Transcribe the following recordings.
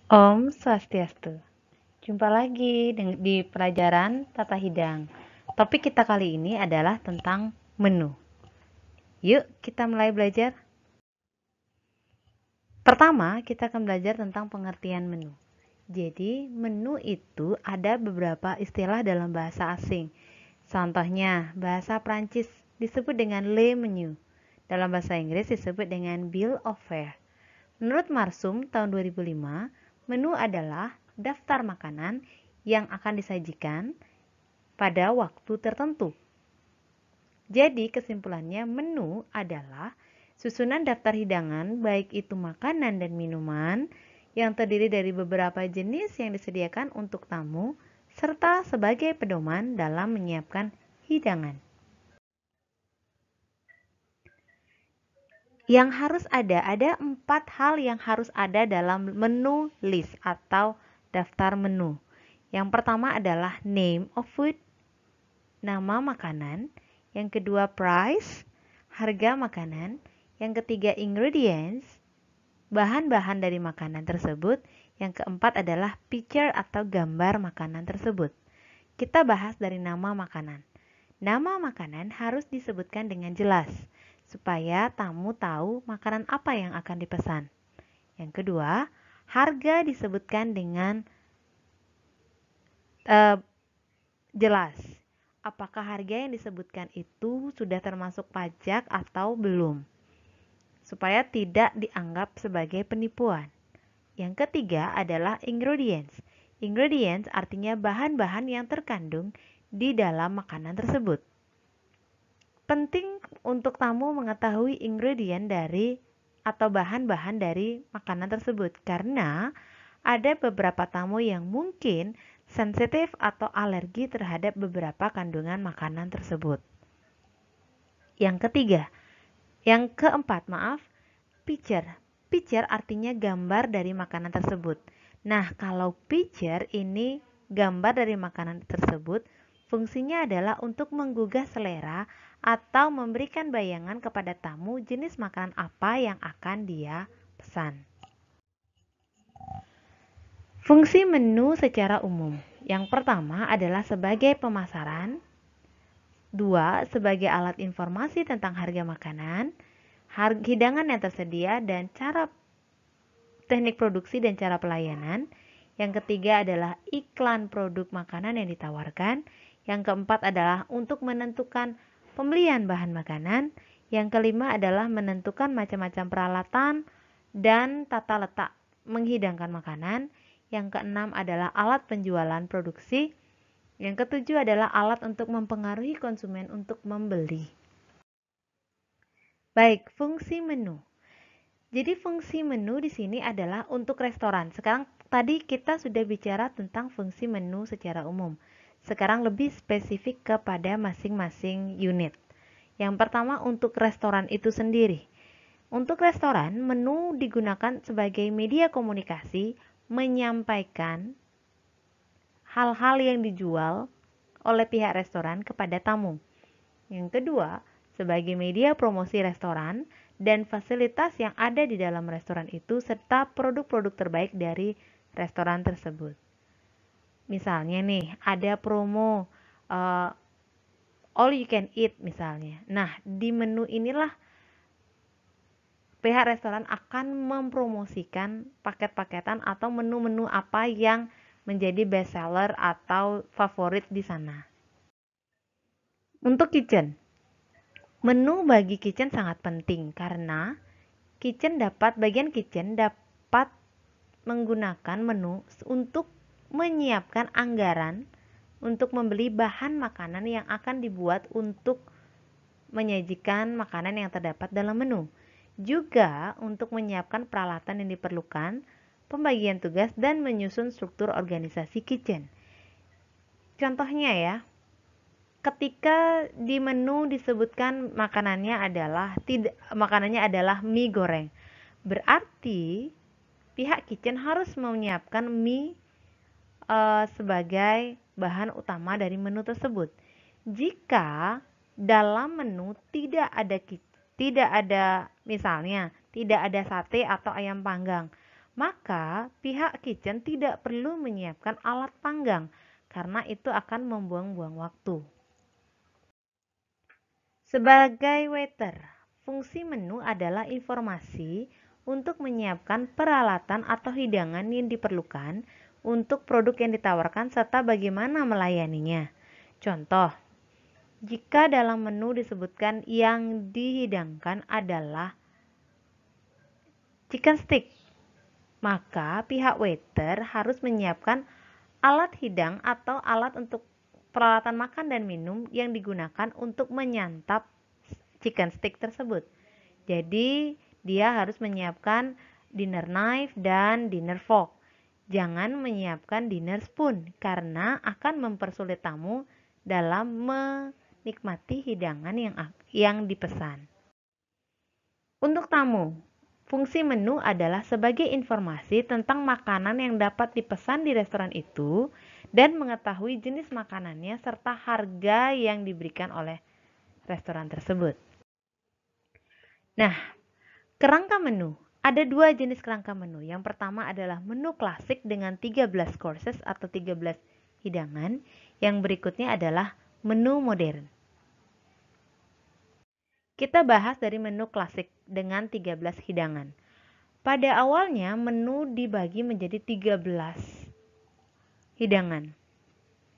Om Swastiastu. Jumpa lagi di pelajaran Tata Hidang. Topik kita kali ini adalah tentang menu. Yuk, kita mulai belajar. Pertama, kita akan belajar tentang pengertian menu. Jadi, menu itu ada beberapa istilah dalam bahasa asing. Contohnya, bahasa Prancis disebut dengan le menu. Dalam bahasa Inggris disebut dengan bill of fare. Menurut Marsum tahun 2005, menu adalah daftar makanan yang akan disajikan pada waktu tertentu. Jadi kesimpulannya menu adalah susunan daftar hidangan baik itu makanan dan minuman yang terdiri dari beberapa jenis yang disediakan untuk tamu serta sebagai pedoman dalam menyiapkan hidangan. Yang harus ada 4 hal yang harus ada dalam menu list atau daftar menu. Yang pertama adalah name of food, nama makanan. Yang kedua price, harga makanan. Yang ketiga ingredients, bahan-bahan dari makanan tersebut. Yang keempat adalah picture atau gambar makanan tersebut. Kita bahas dari nama makanan. Nama makanan harus disebutkan dengan jelas supaya tamu tahu makanan apa yang akan dipesan. Yang kedua, harga disebutkan dengan jelas. Apakah harga yang disebutkan itu sudah termasuk pajak atau belum? Supaya tidak dianggap sebagai penipuan. Yang ketiga adalah ingredients. Ingredients artinya bahan-bahan yang terkandung di dalam makanan tersebut. Penting untuk tamu mengetahui ingredient dari atau bahan-bahan dari makanan tersebut karena ada beberapa tamu yang mungkin sensitif atau alergi terhadap beberapa kandungan makanan tersebut. Yang keempat, picture. Picture artinya gambar dari makanan tersebut. Nah, kalau picture ini gambar dari makanan tersebut, fungsinya adalah untuk menggugah selera atau memberikan bayangan kepada tamu jenis makanan apa yang akan dia pesan. Fungsi menu secara umum. Yang pertama adalah sebagai pemasaran, dua sebagai alat informasi tentang harga makanan, hidangan yang tersedia dan cara teknik produksi dan cara pelayanan. Yang ketiga adalah iklan produk makanan yang ditawarkan. Yang keempat adalah untuk menentukan pembelian bahan makanan. Yang kelima adalah menentukan macam-macam peralatan dan tata letak menghidangkan makanan. Yang keenam adalah alat penjualan produksi. Yang ketujuh adalah alat untuk mempengaruhi konsumen untuk membeli. Baik, fungsi menu. Jadi fungsi menu di sini adalah untuk restoran. Sekarang tadi kita sudah bicara tentang fungsi menu secara umum. Sekarang lebih spesifik kepada masing-masing unit. Yang pertama untuk restoran itu sendiri. Untuk restoran, menu digunakan sebagai media komunikasi menyampaikan hal-hal yang dijual oleh pihak restoran kepada tamu. Yang kedua, sebagai media promosi restoran dan fasilitas yang ada di dalam restoran itu serta produk-produk terbaik dari restoran tersebut. Misalnya nih, ada promo all you can eat misalnya. Nah, di menu inilah pihak restoran akan mempromosikan paket-paketan atau menu-menu apa yang menjadi best seller atau favorit di sana. Untuk kitchen, menu bagi kitchen sangat penting karena bagian kitchen dapat menggunakan menu untuk menyiapkan anggaran untuk membeli bahan makanan yang akan dibuat untuk menyajikan makanan yang terdapat dalam menu. Juga untuk menyiapkan peralatan yang diperlukan, pembagian tugas, dan menyusun struktur organisasi kitchen. Contohnya ya, ketika di menu disebutkan makanannya adalah mie goreng. Berarti pihak kitchen harus menyiapkan mie sebagai bahan utama dari menu tersebut. Jika dalam menu tidak ada misalnya tidak ada sate atau ayam panggang, maka pihak kitchen tidak perlu menyiapkan alat panggang karena itu akan membuang-buang waktu. Sebagai waiter, fungsi menu adalah informasi untuk menyiapkan peralatan atau hidangan yang diperlukan untuk produk yang ditawarkan serta bagaimana melayaninya. Contoh, jika dalam menu disebutkan yang dihidangkan adalah chicken stick, maka pihak waiter harus menyiapkan alat hidang atau alat untuk peralatan makan dan minum yang digunakan untuk menyantap chicken stick tersebut. Jadi, dia harus menyiapkan dinner knife dan dinner fork. Jangan menyiapkan dinner spoon karena akan mempersulit tamu dalam menikmati hidangan yang dipesan. Untuk tamu, fungsi menu adalah sebagai informasi tentang makanan yang dapat dipesan di restoran itu dan mengetahui jenis makanannya serta harga yang diberikan oleh restoran tersebut. Nah, kerangka menu. Ada dua jenis kerangka menu. Yang pertama adalah menu klasik dengan 13 courses atau 13 hidangan. Yang berikutnya adalah menu modern. Kita bahas dari menu klasik dengan 13 hidangan. Pada awalnya menu dibagi menjadi 13 hidangan.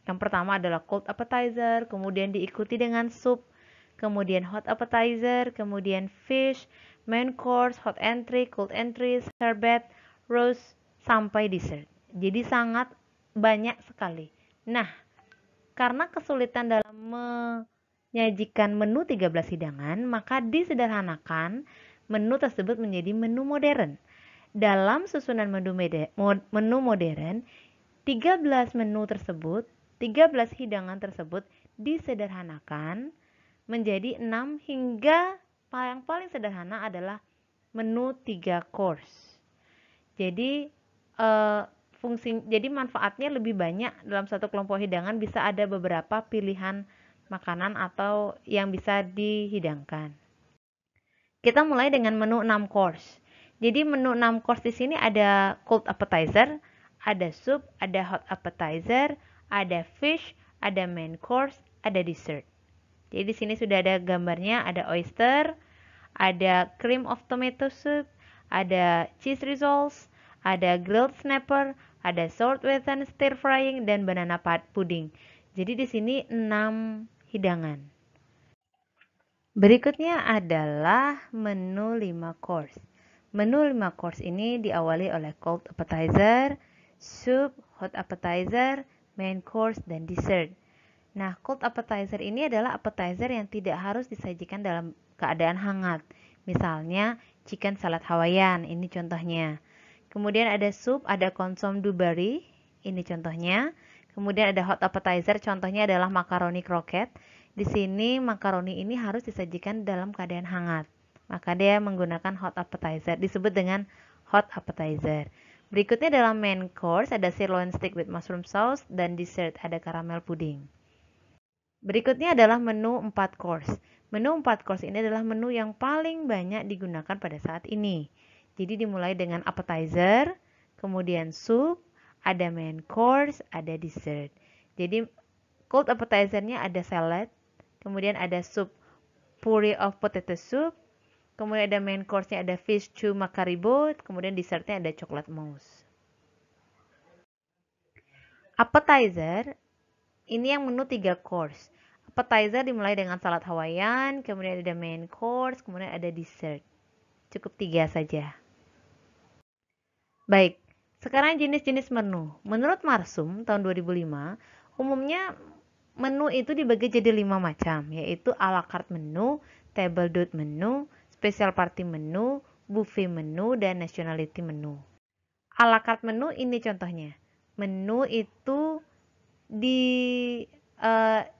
Yang pertama adalah cold appetizer, kemudian diikuti dengan sup, kemudian hot appetizer, kemudian fish, main course, hot entry, cold entry, sherbet, roast, sampai dessert. Jadi sangat banyak sekali. Nah, karena kesulitan dalam menyajikan menu 13 hidangan, maka disederhanakan menu tersebut menjadi menu modern. Dalam susunan menu modern, 13 menu tersebut, 13 hidangan tersebut disederhanakan menjadi 6 hingga yang paling sederhana adalah menu 3 course. Jadi jadi manfaatnya lebih banyak dalam satu kelompok hidangan, bisa ada beberapa pilihan makanan atau yang bisa dihidangkan. Kita mulai dengan menu 6 course. Jadi menu 6 course di sini ada cold appetizer, ada soup, ada hot appetizer, ada fish, ada main course, ada dessert. Jadi di sini sudah ada gambarnya, ada oyster, ada cream of tomato soup, ada cheese rissoles, ada grilled snapper, ada short wheaten stir frying, dan banana pudding. Jadi di sini 6 hidangan. Berikutnya adalah menu 5 course. Menu 5 course ini diawali oleh cold appetizer, soup, hot appetizer, main course, dan dessert. Nah, cold appetizer ini adalah appetizer yang tidak harus disajikan dalam keadaan hangat. Misalnya, chicken salad Hawaiian, ini contohnya. Kemudian ada sup, ada konsum dewberry, ini contohnya. Kemudian ada hot appetizer, contohnya adalah makaroni kroket. Di sini makaroni ini harus disajikan dalam keadaan hangat. Maka dia menggunakan hot appetizer, disebut dengan hot appetizer. Berikutnya dalam main course ada sirloin steak with mushroom sauce, dan dessert ada caramel pudding. Berikutnya adalah menu 4 course. Menu 4 course ini adalah menu yang paling banyak digunakan pada saat ini. Jadi dimulai dengan appetizer, kemudian soup, ada main course, ada dessert. Jadi cold appetizer-nya ada salad, kemudian ada soup puree of potato soup, kemudian ada main course-nya ada fish chew macaribot, kemudian dessertnya ada coklat mousse. Appetizer ini yang menu 3 course. Appetizer dimulai dengan salad Hawaiian, kemudian ada main course, kemudian ada dessert. Cukup 3 saja. Baik, sekarang jenis-jenis menu. Menurut Marsum tahun 2005, umumnya menu itu dibagi jadi 5 macam, yaitu a la carte menu, table d'hôte menu, special party menu, buffet menu, dan nationality menu. A la carte menu ini contohnya. Menu itu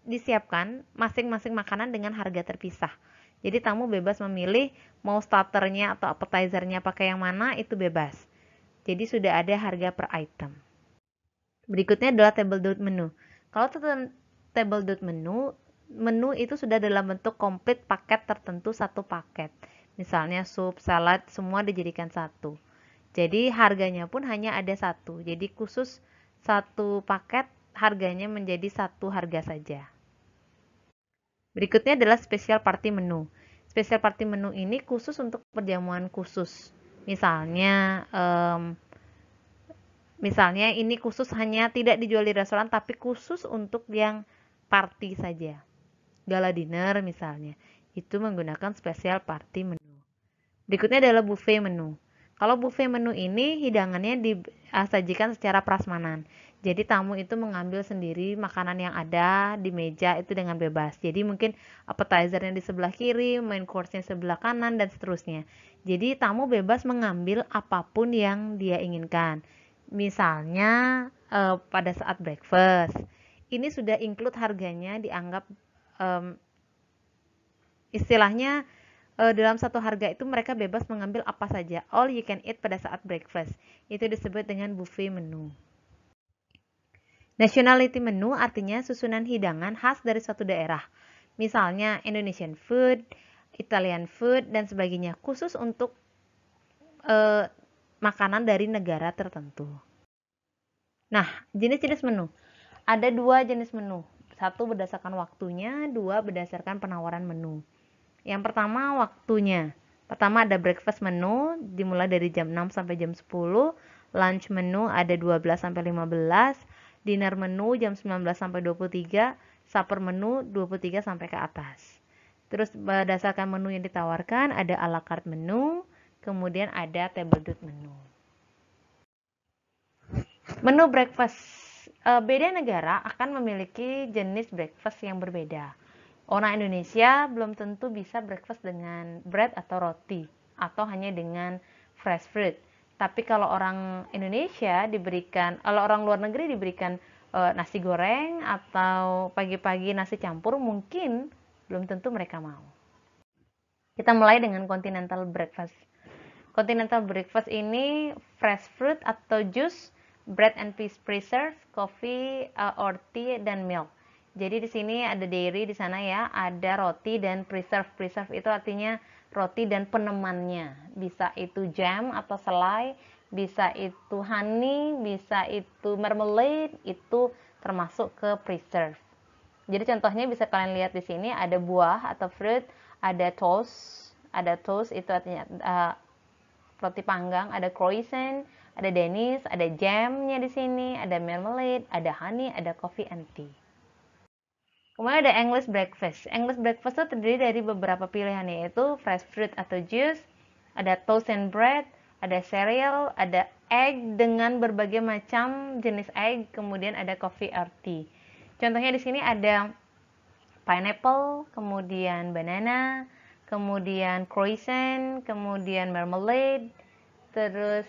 disiapkan masing-masing makanan dengan harga terpisah. Jadi tamu bebas memilih mau starternya atau appetizernya pakai yang mana, itu bebas. Jadi sudah ada harga per item. Berikutnya adalah table d'hôte menu. Kalau table d'hôte menu itu sudah dalam bentuk komplit paket tertentu, satu paket. Misalnya sup, salad, semua dijadikan satu. Jadi harganya pun hanya ada satu. Jadi khusus satu paket harganya menjadi satu harga saja. Berikutnya adalah special party menu. Special party menu ini khusus untuk perjamuan khusus. Misalnya ini khusus hanya tidak dijual di restoran tapi khusus untuk yang party saja. Gala dinner misalnya. Itu menggunakan special party menu. Berikutnya adalah buffet menu. Kalau buffet menu ini hidangannya disajikan secara prasmanan. Jadi tamu itu mengambil sendiri makanan yang ada di meja itu dengan bebas. Jadi mungkin appetizernya di sebelah kiri, main course-nya sebelah kanan, dan seterusnya. Jadi tamu bebas mengambil apapun yang dia inginkan. Misalnya pada saat breakfast, ini sudah include harganya dianggap istilahnya dalam satu harga itu mereka bebas mengambil apa saja, all you can eat pada saat breakfast. Itu disebut dengan buffet menu. Nationality menu artinya susunan hidangan khas dari suatu daerah. Misalnya Indonesian food, Italian food, dan sebagainya, khusus untuk makanan dari negara tertentu. Nah, jenis-jenis menu. Ada dua jenis menu. Satu berdasarkan waktunya, dua berdasarkan penawaran menu. Yang pertama waktunya. Pertama ada breakfast menu dimulai dari jam 6 sampai jam 10, lunch menu ada 12 sampai 15, dinner menu jam 19 sampai 23, supper menu 23 sampai ke atas. Terus berdasarkan menu yang ditawarkan ada a la carte menu, kemudian ada table d'hôte menu. Menu breakfast. Beda negara akan memiliki jenis breakfast yang berbeda. Orang Indonesia belum tentu bisa breakfast dengan bread atau roti atau hanya dengan fresh fruit. Tapi kalau orang Indonesia kalau orang luar negeri diberikan nasi goreng atau pagi-pagi nasi campur, mungkin belum tentu mereka mau. Kita mulai dengan continental breakfast. Continental breakfast ini fresh fruit atau juice, bread and preserve, coffee or tea, dan milk. Jadi di sini ada dairy di sana ya, ada roti dan preserve. Preserve itu artinya roti dan penemannya. Bisa itu jam atau selai, bisa itu honey, bisa itu marmalade, itu termasuk ke preserve. Jadi contohnya bisa kalian lihat di sini ada buah atau fruit, ada toast itu artinya roti panggang, ada croissant, ada Danish, ada jamnya di sini, ada marmalade, ada honey, ada coffee and tea. Kemudian ada English breakfast. English breakfast itu terdiri dari beberapa pilihan, yaitu fresh fruit atau juice, ada toast and bread, ada cereal, ada egg dengan berbagai macam jenis egg, kemudian ada coffee or tea. Contohnya di sini ada pineapple, kemudian banana, kemudian croissant, kemudian marmalade, terus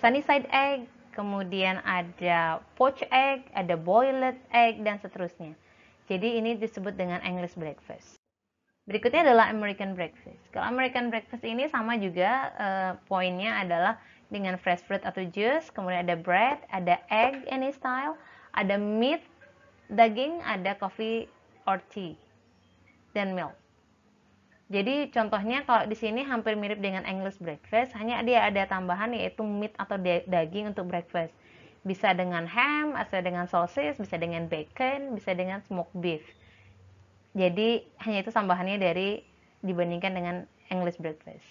sunny side egg, kemudian ada poached egg, ada boiled egg, dan seterusnya. Jadi ini disebut dengan English breakfast. Berikutnya adalah American breakfast. Kalau American breakfast ini sama juga, poinnya adalah dengan fresh fruit atau juice, kemudian ada bread, ada egg any style, ada meat, daging, ada coffee or tea, dan milk. Jadi contohnya kalau di sini hampir mirip dengan English breakfast, hanya dia ada tambahan yaitu meat atau daging untuk breakfast. Bisa dengan ham, bisa dengan sosis, bisa dengan bacon, bisa dengan smoked beef. Jadi hanya itu tambahannya dibandingkan dengan English breakfast.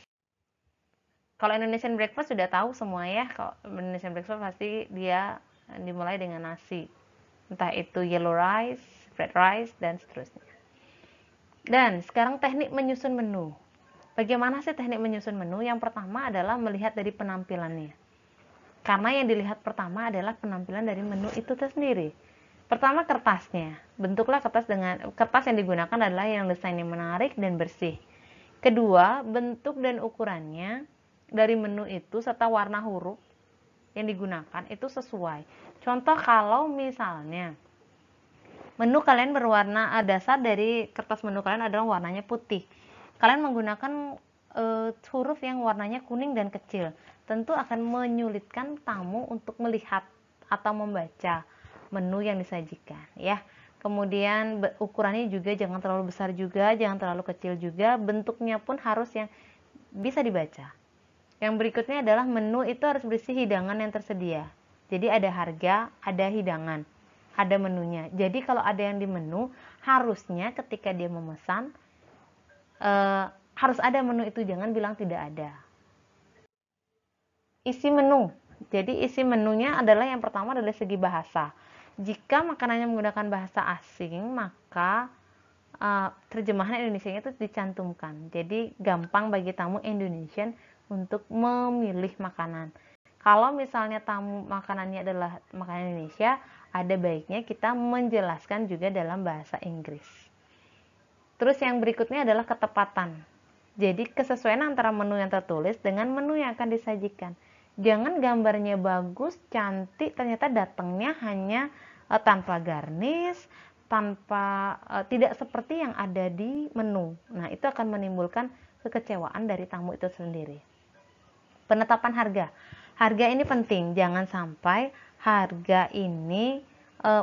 Kalau Indonesian breakfast sudah tahu semua ya, kalau Indonesian breakfast pasti dia dimulai dengan nasi. Entah itu yellow rice, red rice, dan seterusnya. Dan sekarang teknik menyusun menu. Bagaimana sih teknik menyusun menu? Yang pertama adalah melihat dari penampilannya. Karena yang dilihat pertama adalah penampilan dari menu itu sendiri. Pertama kertasnya. Bentuklah kertas yang digunakan adalah yang desainnya menarik dan bersih. Kedua, bentuk dan ukurannya dari menu itu serta warna huruf yang digunakan itu sesuai. Contoh kalau misalnya menu kalian berwarna dasar dari kertas menu kalian adalah warnanya putih. Kalian menggunakan huruf yang warnanya kuning dan kecil. Tentu akan menyulitkan tamu untuk melihat atau membaca menu yang disajikan, ya. Kemudian ukurannya juga jangan terlalu besar juga, jangan terlalu kecil juga. Bentuknya pun harus yang bisa dibaca. Yang berikutnya adalah menu itu harus berisi hidangan yang tersedia. Jadi ada harga, ada hidangan, ada menunya. Jadi kalau ada yang di menu, harusnya ketika dia memesan harus ada menu itu, jangan bilang tidak ada. Isi menu. Jadi isi menunya adalah yang pertama adalah segi bahasa. Jika makanannya menggunakan bahasa asing, maka terjemahan Indonesianya itu dicantumkan. Jadi gampang bagi tamu Indonesian untuk memilih makanan. Kalau misalnya tamu makanannya adalah makanan Indonesia, ada baiknya kita menjelaskan juga dalam bahasa Inggris. Terus yang berikutnya adalah ketepatan. Jadi kesesuaian antara menu yang tertulis dengan menu yang akan disajikan. Jangan gambarnya bagus, cantik, ternyata datangnya hanya tanpa garnish, tanpa tidak seperti yang ada di menu. Nah, itu akan menimbulkan kekecewaan dari tamu itu sendiri. Penetapan harga. Harga ini penting, jangan sampai harga ini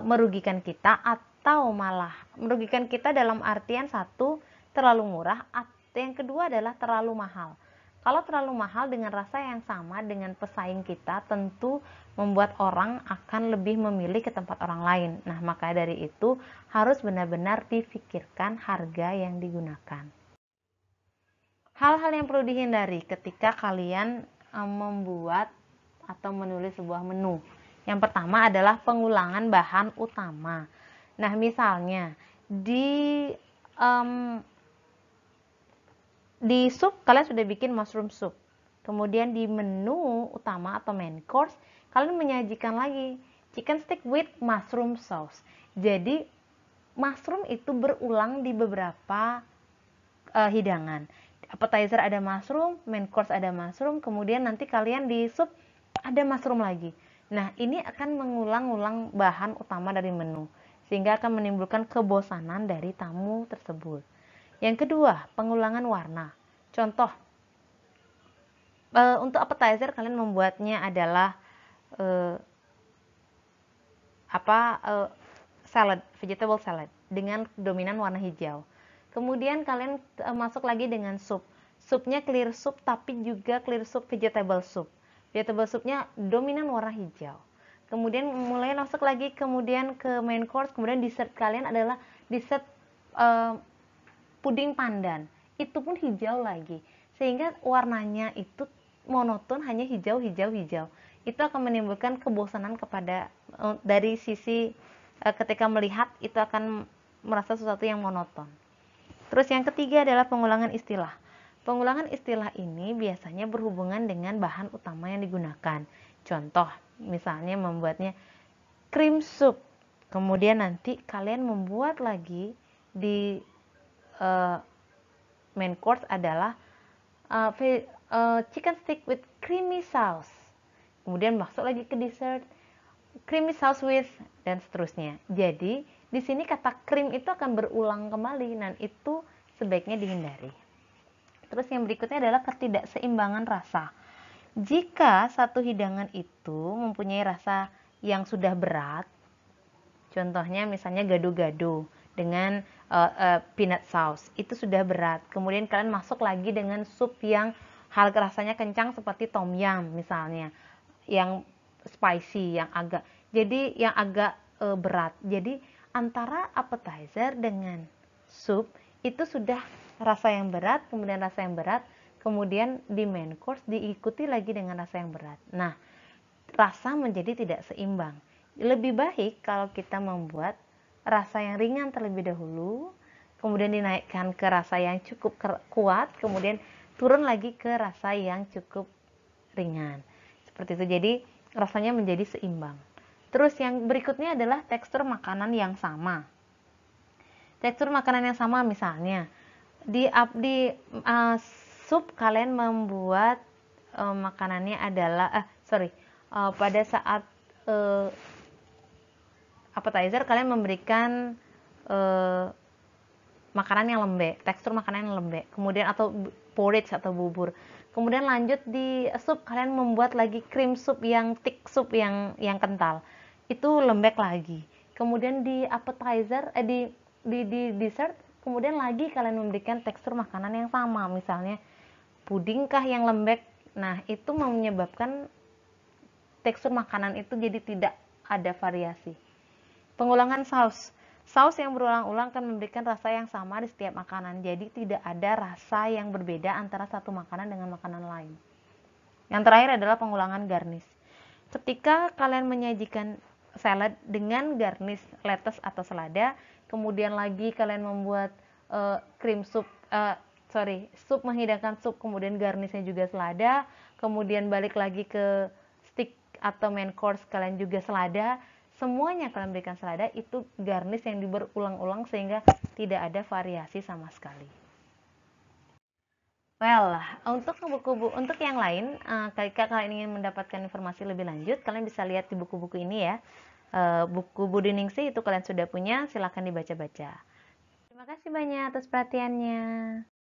merugikan kita atau malah merugikan kita dalam artian satu, terlalu murah, atau yang kedua adalah terlalu mahal. Kalau terlalu mahal dengan rasa yang sama dengan pesaing kita, tentu membuat orang akan lebih memilih ke tempat orang lain. Nah, maka dari itu harus benar-benar difikirkan harga yang digunakan. Hal-hal yang perlu dihindari ketika kalian membuat atau menulis sebuah menu. Yang pertama adalah pengulangan bahan utama. Nah, misalnya di sup kalian sudah bikin mushroom soup. Kemudian di menu utama atau main course kalian menyajikan lagi chicken stick with mushroom sauce. Jadi mushroom itu berulang di beberapa hidangan. Appetizer ada mushroom, main course ada mushroom, kemudian nanti kalian di sup ada mushroom lagi. Nah, ini akan mengulang-ulang bahan utama dari menu, sehingga akan menimbulkan kebosanan dari tamu tersebut. Yang kedua, pengulangan warna. Contoh, untuk appetizer kalian membuatnya adalah salad, vegetable salad dengan dominan warna hijau. Kemudian kalian masuk lagi dengan sup. Supnya clear soup tapi juga clear soup vegetable soup. Vegetable soupnya dominan warna hijau. Kemudian mulai masuk lagi kemudian ke main course, kemudian dessert kalian adalah dessert puding pandan, itu pun hijau lagi, sehingga warnanya itu monoton, hanya hijau. Itu akan menimbulkan kebosanan kepada dari sisi ketika melihat itu akan merasa sesuatu yang monoton. Terus yang ketiga adalah pengulangan istilah. Pengulangan istilah ini biasanya berhubungan dengan bahan utama yang digunakan. Contoh, misalnya membuatnya cream soup, kemudian nanti kalian membuat lagi di main course adalah chicken stick with creamy sauce. Kemudian masuk lagi ke dessert, creamy sauce with, dan seterusnya. Jadi di sini kata cream itu akan berulang kembali, dan itu sebaiknya dihindari. Terus yang berikutnya adalah ketidakseimbangan rasa. Jika satu hidangan itu mempunyai rasa yang sudah berat, contohnya misalnya gado-gado dengan peanut sauce, itu sudah berat. Kemudian kalian masuk lagi dengan sup yang rasanya kencang seperti tom yum misalnya, yang spicy, yang agak berat. Jadi antara appetizer dengan sup itu sudah rasa yang berat, kemudian rasa yang berat, kemudian di main course diikuti lagi dengan rasa yang berat. Nah, rasa menjadi tidak seimbang. Lebih baik kalau kita membuat rasa yang ringan terlebih dahulu, kemudian dinaikkan ke rasa yang cukup kuat, kemudian turun lagi ke rasa yang cukup ringan. Seperti itu, jadi rasanya menjadi seimbang. Terus yang berikutnya adalah tekstur makanan yang sama. Tekstur makanan yang sama misalnya di sup kalian membuat makanannya adalah pada saat appetizer kalian memberikan makanan yang lembek, tekstur makanan yang lembek, kemudian atau porridge atau bubur. Kemudian lanjut di sup kalian membuat lagi cream soup yang thick soup yang kental. Itu lembek lagi. Kemudian di appetizer di dessert kemudian lagi kalian memberikan tekstur makanan yang sama, misalnya pudingkah yang lembek Nah, itu menyebabkan tekstur makanan itu jadi tidak ada variasi. Pengulangan saus. Saus yang berulang-ulang akan memberikan rasa yang sama di setiap makanan. Jadi tidak ada rasa yang berbeda antara satu makanan dengan makanan lain. Yang terakhir adalah pengulangan garnish. Ketika kalian menyajikan salad dengan garnish lettuce atau selada, kemudian lagi kalian membuat cream soup, sup menghidangkan sup, kemudian garnishnya juga selada, kemudian balik lagi ke stick atau main course kalian juga selada, semuanya kalian berikan selada, itu garnish yang berulang-ulang sehingga tidak ada variasi sama sekali. Well, untuk yang lain, jika kalian ingin mendapatkan informasi lebih lanjut, kalian bisa lihat di buku-buku ini ya. Buku Budi Ningsih itu kalian sudah punya, silahkan dibaca-baca. Terima kasih banyak atas perhatiannya.